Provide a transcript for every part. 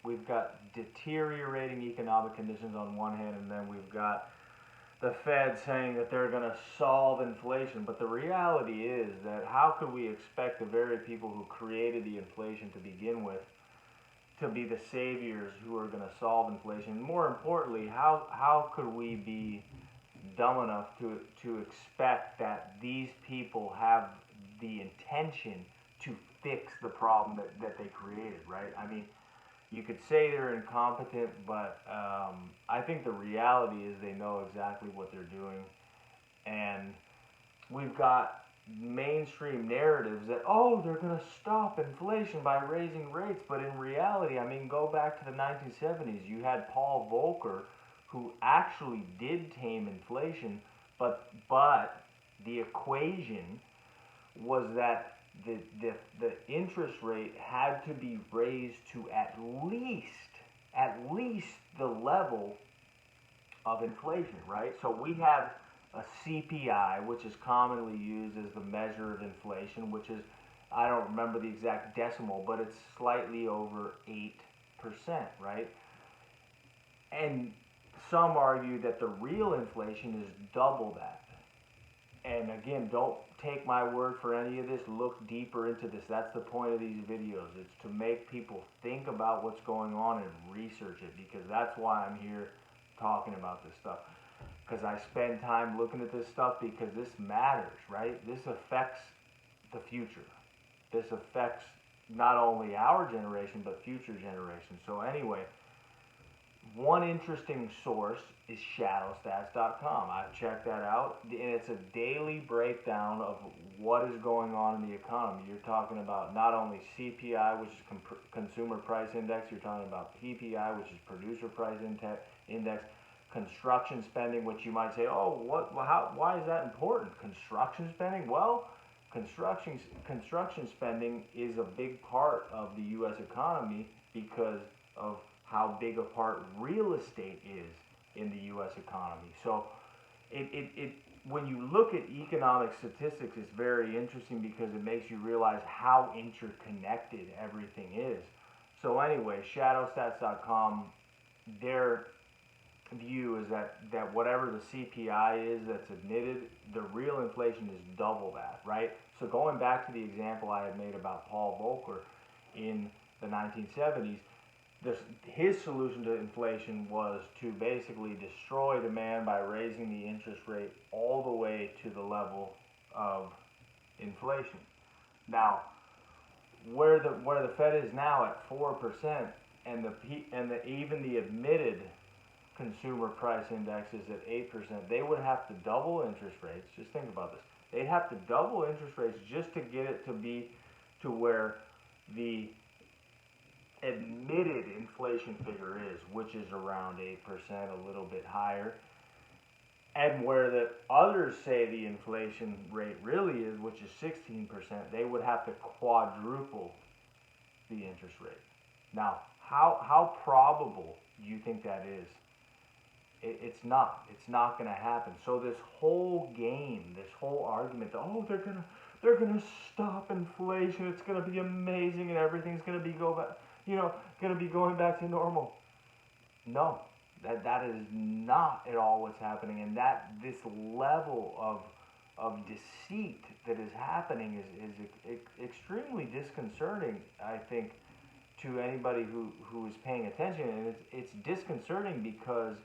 we've got deteriorating economic conditions on one hand, and then we've got the Fed saying that they're going to solve inflation. But the reality is that how could we expect the very people who created the inflation to begin with to be the saviors who are going to solve inflation? More importantly, how could we be dumb enough to expect that these people have the intention to fix the problem that they created, right? I mean, you could say they're incompetent, but I think the reality is they know exactly what they're doing. And we've got mainstream narratives that, oh, they're going to stop inflation by raising rates. But in reality, I mean, go back to the 1970s. You had Paul Volcker, who actually did tame inflation, but the equation was that the interest rate had to be raised to at least the level of inflation, right? So we have a CPI, which is commonly used as the measure of inflation, which is, I don't remember the exact decimal, but it's slightly over 8%, right? And some argue that the real inflation is double that. And again, don't take my word for any of this. Look deeper into this. That's the point of these videos. It's to make people think about what's going on and research it, because that's why I'm here talking about this stuff. Because I spend time looking at this stuff because this matters, right? This affects the future. This affects not only our generation, but future generations. So anyway, one interesting source is shadowstats.com. I've checked that out, and it's a daily breakdown of what is going on in the economy. You're talking about not only CPI, which is Consumer Price Index, you're talking about PPI, which is Producer Price Index, construction spending, which you might say, oh, why is that important? Construction spending? Well, construction spending is a big part of the U.S. economy because of how big a part real estate is in the U.S. economy. So when you look at economic statistics, it's very interesting because it makes you realize how interconnected everything is. So anyway, shadowstats.com, their view is that whatever the CPI is that's admitted, the real inflation is double that, right? So going back to the example I had made about Paul Volcker in the 1970s, his solution to inflation was to basically destroy demand by raising the interest rate all the way to the level of inflation. Now, where the Fed is now at 4%, and even the admitted consumer price index is at 8%, they would have to double interest rates. Just think about this. They'd have to double interest rates just to get it to be to where the admitted inflation figure is, which is around 8%, a little bit higher, and where the others say the inflation rate really is, which is 16%, they would have to quadruple the interest rate. Now, how probable do you think that is? It's not. It's not going to happen. So this whole game, this whole argument, that, oh, they're gonna stop inflation. It's gonna be amazing, and everything's gonna be gonna be going back to normal. No, that is not at all what's happening, and that this level of deceit that is happening is extremely disconcerting, I think, to anybody who is paying attention. And it's disconcerting because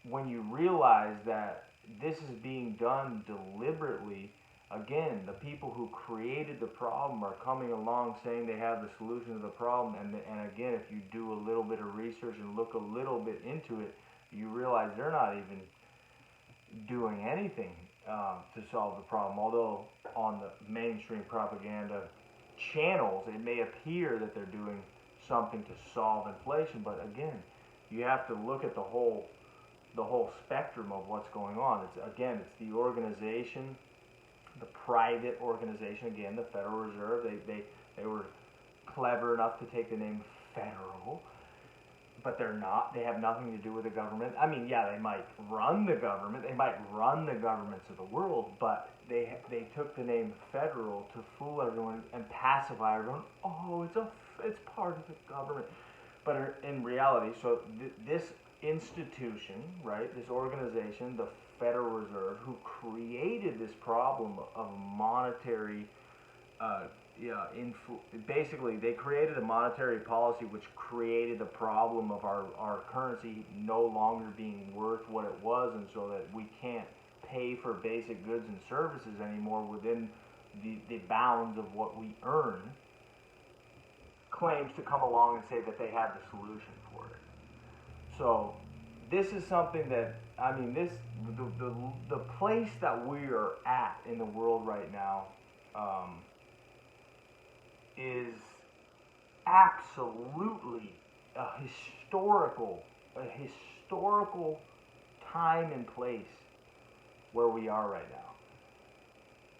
when you realize that this is being done deliberately, again, the people who created the problem are coming along saying they have the solution to the problem. And again, if you do a little bit of research and look a little bit into it, you realize they're not even doing anything to solve the problem. Although on the mainstream propaganda channels, it may appear that they're doing something to solve inflation. But again, you have to look at the whole spectrum of what's going on. It's the organization, the private organization, again, the Federal Reserve. They were clever enough to take the name federal, but they're not. They have nothing to do with the government. I mean, yeah, they might run the government. They might run the governments of the world, but they took the name federal to fool everyone and pacify everyone. Oh, it's part of the government. But in reality, so this institution, right, this organization, the Federal Reserve, who created this problem of monetary, yeah, basically they created a monetary policy which created the problem of our currency no longer being worth what it was, and so that we can't pay for basic goods and services anymore within the bounds of what we earn, claims to come along and say that they have the solution for it. So this is something that, I mean, the place that we are at in the world right now is absolutely a a historical time and place where we are right now.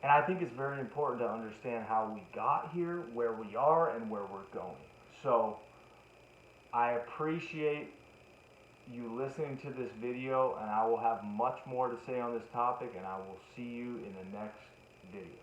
And I think it's very important to understand how we got here, where we are, and where we're going. So I appreciate you listening to this video, and I will have much more to say on this topic, and I will see you in the next video.